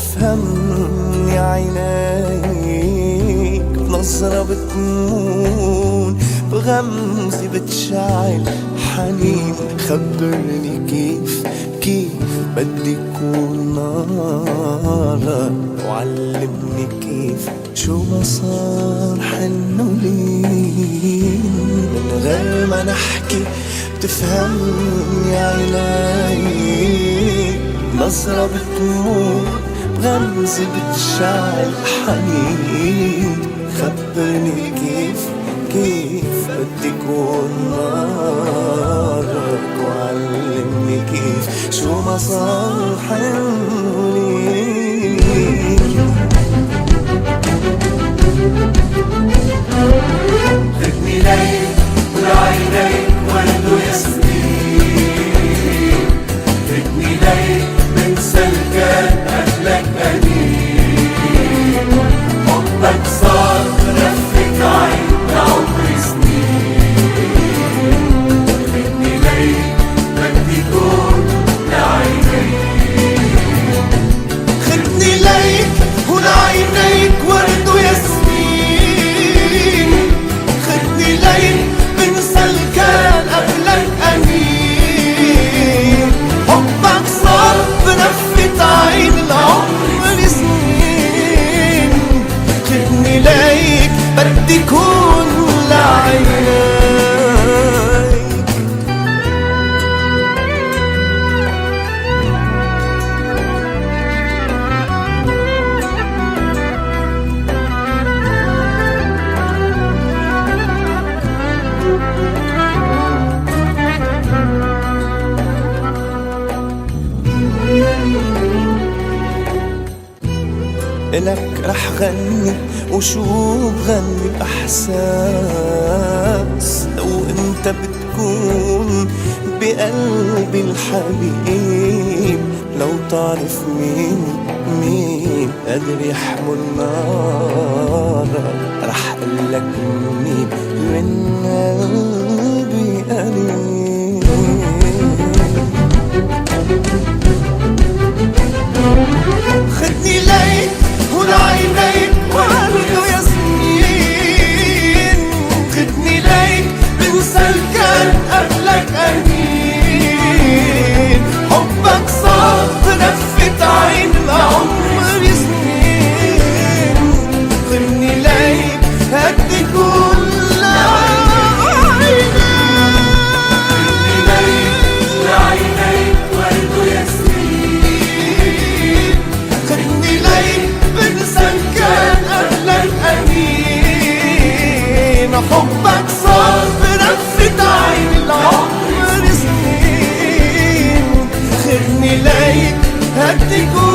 تفهمني عينيك، بنظرة بتمون، بغمزة بتشعل حنين. خبرني كيف بدي كون نارك، وعلمني كيف شو ما صار حنو لين. من غير ما نحكي تفهمني عينيك، نظرة بتمون، بغمزة بتشعل حنين. خبرني كيف بدي كون نارك، وعلمني كيف شو ما صار حنين. خدني ليك ولعينيك ورد وياسمين، خدني ليك من سلكان أهلك أنين. حبك صار رفة عين لعمر سنين، خدني ليك بدي كون لعينيك. خدني ليك ولعينيك ورد وياسمين، خدني ليك من سلكان أهلك أنين. حبك صار برفة عين العمر سنين، خدني ليك بدي كون لعينيك. إلك رح غني وشو بغني بإحساس، لو انت بتكون بقلبي الحبيب. لو تعرف مين قادر يحمل نارك، رح قلك مين من قلبي قريب. خدني ليك ولعينيك ورد وياسمين، خدني ليك من سلكان أهلك أنين. حبك صار برفة عين العمر سنين، خدني ليك هدي كل لعينيك ورد وياسمين، خدني ليك من سلكان أهلك أنين. حبك صار برفة عين العمر سنين، خدني ليك هدي كل